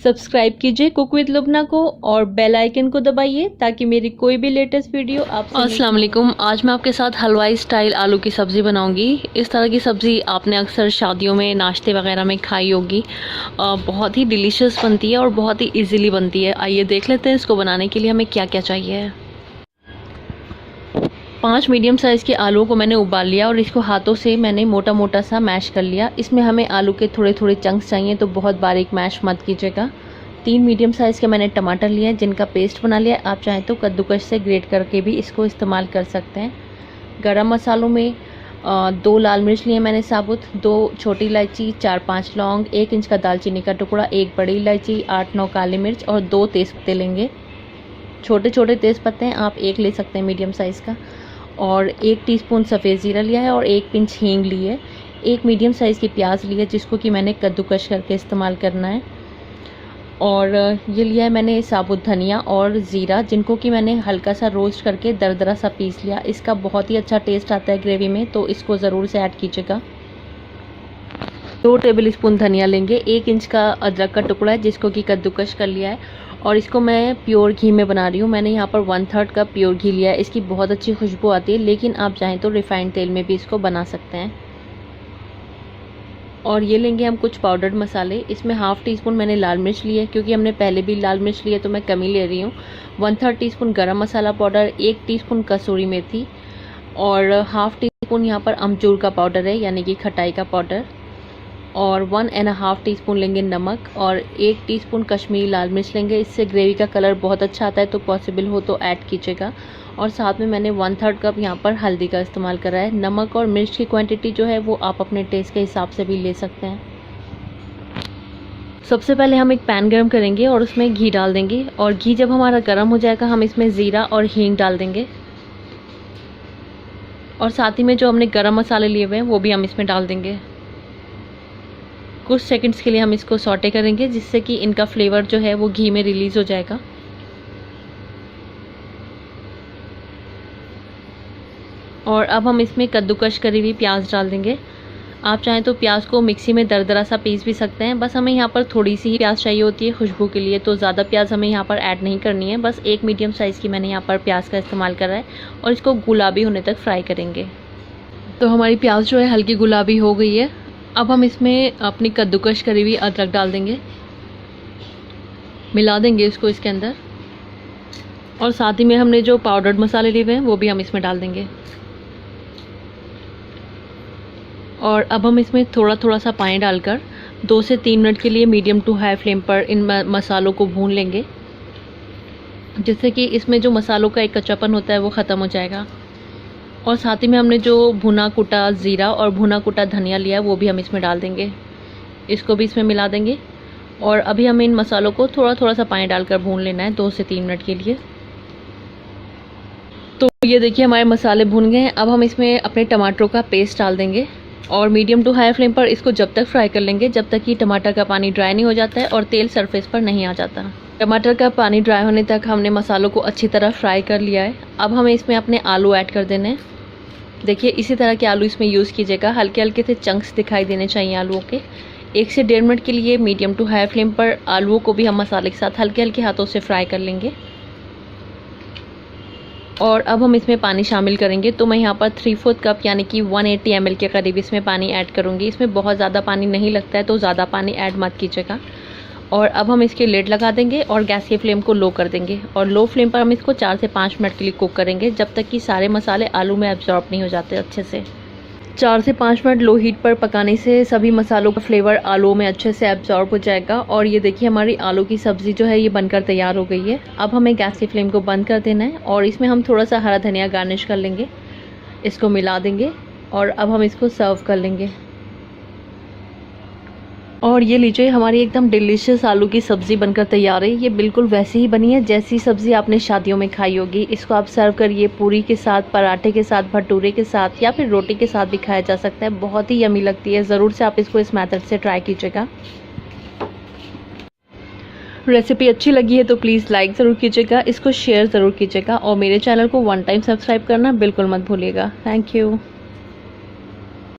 Subscribe कीजिए cook with लुब्ना को और बेल आइकन को दबाइए ताकि मेरी कोई भी लेटेस्ट वीडियो आपसे अस्सलाम वालेकुम। आज मैं आपके साथ हलवाई स्टाइल आलू की सब्ज़ी बनाऊंगी। इस तरह की सब्ज़ी आपने अक्सर शादियों में नाश्ते वगैरह में खाई होगी। बहुत ही डिलीशियस बनती है और बहुत ही इजीली बनती है। आइए देख लेते हैं इसको बनाने के लिए हमें क्या क्या चाहिए। 5 मीडियम साइज़ के आलूओं को मैंने उबाल लिया और इसको हाथों से मैंने मोटा मोटा सा मैश कर लिया। इसमें हमें आलू के थोड़े थोड़े चंक्स चाहिए, तो बहुत बारीक मैश मत कीजिएगा। 3 मीडियम साइज़ के मैंने टमाटर लिए हैं जिनका पेस्ट बना लिया। आप चाहें तो कद्दूकस से ग्रेट करके भी इसको इस्तेमाल कर सकते हैं। गरम मसालों में 2 लाल मिर्च लिए मैंने साबुत, 2 छोटी इलायची, 4-5 लौंग, 1 इंच का दालचीनी का टुकड़ा, 1 बड़ी इलायची, 8-9 काली मिर्च और 2 तेज़पत्ते लेंगे। छोटे छोटे तेज़पत्ते हैं, आप 1 ले सकते हैं मीडियम साइज़ का। और 1 टीस्पून सफ़ेद ज़ीरा लिया है और 1 पिंच हींग ली है। 1 मीडियम साइज़ की प्याज ली है जिसको कि मैंने कद्दूकस करके इस्तेमाल करना है। और ये लिया है मैंने साबुत धनिया और ज़ीरा जिनको कि मैंने हल्का सा रोस्ट करके दरदरा सा पीस लिया। इसका बहुत ही अच्छा टेस्ट आता है ग्रेवी में, तो इसको ज़रूर से ऐड कीजिएगा। 2 टेबल स्पून धनिया लेंगे। 1 इंच का अदरक का टुकड़ा है जिसको कि कद्दूकस कर लिया है और इसको मैं प्योर घी में बना रही हूँ। मैंने यहाँ पर 1/3 कप प्योर घी लिया है। इसकी बहुत अच्छी खुशबू आती है, लेकिन आप चाहें तो रिफाइंड तेल में भी इसको बना सकते हैं। और ये लेंगे हम कुछ पाउडर्ड मसाले। इसमें 1/2 टीस्पून मैंने लाल मिर्च ली है, क्योंकि हमने पहले भी लाल मिर्च ली है तो मैं कम ही ले रही हूँ। 1/3 टीस्पून गरम मसाला पाउडर, 1 टीस्पून कसूरी मेथी और 1/2 टीस्पून यहाँ पर अमचूर का पाउडर है, यानी कि खटाई का पाउडर। और 1.5 टीस्पून लेंगे नमक और 1 टीस्पून कश्मीरी लाल मिर्च लेंगे। इससे ग्रेवी का कलर बहुत अच्छा आता है, तो पॉसिबल हो तो ऐड कीजिएगा। और साथ में मैंने 1/3 कप यहाँ पर हल्दी का इस्तेमाल करा है। नमक और मिर्च की क्वांटिटी जो है वो आप अपने टेस्ट के हिसाब से भी ले सकते हैं। सबसे पहले हम एक पैन गर्म करेंगे और उसमें घी डाल देंगे और घी जब हमारा गर्म हो जाएगा हम इसमें ज़ीरा और हींग डाल देंगे। और साथ ही में जो हमने गरम मसाले लिए हुए हैं वो भी हम इसमें डाल देंगे। कुछ सेकंड्स के लिए हम इसको सॉटे करेंगे जिससे कि इनका फ्लेवर जो है वो घी में रिलीज़ हो जाएगा। और अब हम इसमें कद्दूकस करी हुई प्याज डाल देंगे। आप चाहें तो प्याज को मिक्सी में दरदरा सा पीस भी सकते हैं। बस हमें यहाँ पर थोड़ी सी ही प्याज चाहिए होती है खुशबू के लिए, तो ज़्यादा प्याज हमें यहाँ पर ऐड नहीं करनी है। बस 1 मीडियम साइज़ की मैंने यहाँ पर प्याज का इस्तेमाल करा है और इसको गुलाबी होने तक फ्राई करेंगे। तो हमारी प्याज जो है हल्की गुलाबी हो गई है। अब हम इसमें अपनी कद्दूकस करी हुई अदरक डाल देंगे, मिला देंगे इसको इसके अंदर। और साथ ही में हमने जो पाउडर्ड मसाले लिए हुए हैं वो भी हम इसमें डाल देंगे। और अब हम इसमें थोड़ा थोड़ा सा पानी डालकर 2 से 3 मिनट के लिए मीडियम टू हाई फ्लेम पर इन मसालों को भून लेंगे, जिससे कि इसमें जो मसालों का एक कच्चापन होता है वो ख़त्म हो जाएगा। और साथ ही में हमने जो भुना कुटा ज़ीरा और भुना कुटा धनिया लिया है वो भी हम इसमें डाल देंगे। इसको भी इसमें मिला देंगे और अभी हमें इन मसालों को थोड़ा थोड़ा सा पानी डालकर भून लेना है 2 से 3 मिनट के लिए। तो ये देखिए हमारे मसाले भून गए हैं। अब हम इसमें अपने टमाटरों का पेस्ट डाल देंगे और मीडियम टू हाई फ्लेम पर इसको जब तक फ्राई कर लेंगे जब तक कि टमाटर का पानी ड्राई नहीं हो जाता है और तेल सरफेस पर नहीं आ जाता। टमाटर का पानी ड्राई होने तक हमने मसालों को अच्छी तरह फ्राई कर लिया है। अब हमें इसमें अपने आलू ऐड कर देने हैं। देखिए इसी तरह के आलू इसमें यूज़ कीजिएगा। हल्के हल्के से चंक्स दिखाई देने चाहिए आलूओं के। 1 से 1.5 मिनट के लिए मीडियम टू हाई फ्लेम पर आलूओं को भी हम मसाले के साथ हल्के हल्के हाथों से फ्राई कर लेंगे। और अब हम इसमें पानी शामिल करेंगे। तो मैं यहाँ पर 3/4 कप यानी कि 180 ml के करीब इसमें पानी ऐड करूँगी। इसमें बहुत ज़्यादा पानी नहीं लगता है, तो ज़्यादा पानी ऐड मत कीजिएगा। और अब हम इसके लिड लगा देंगे और गैस की फ्लेम को लो कर देंगे। और लो फ्लेम पर हम इसको 4 से 5 मिनट के लिए कुक करेंगे जब तक कि सारे मसाले आलू में एब्जॉर्ब नहीं हो जाते अच्छे से। 4 से 5 मिनट लो हीट पर पकाने से सभी मसालों का फ्लेवर आलू में अच्छे से एब्जॉर्ब हो जाएगा। और ये देखिए हमारी आलू की सब्ज़ी जो है ये बनकर तैयार हो गई है। अब हमें गैस की फ्लेम को बंद कर देना है और इसमें हम थोड़ा सा हरा धनिया गार्निश कर लेंगे। इसको मिला देंगे और अब हम इसको सर्व कर लेंगे। और ये लीजिए हमारी एकदम डिलीशियस आलू की सब्ज़ी बनकर तैयार है। ये बिल्कुल वैसी ही बनी है जैसी सब्ज़ी आपने शादियों में खाई होगी। इसको आप सर्व करिए पूरी के साथ, पराठे के साथ, भटूरे के साथ या फिर रोटी के साथ भी खाया जा सकता है। बहुत ही यमी लगती है। ज़रूर से आप इसको इस मेथड से ट्राई कीजिएगा। रेसिपी अच्छी लगी है तो प्लीज़ लाइक ज़रूर कीजिएगा, इसको शेयर ज़रूर कीजिएगा और मेरे चैनल को 1 टाइम सब्सक्राइब करना बिल्कुल मत भूलिएगा। Thank you.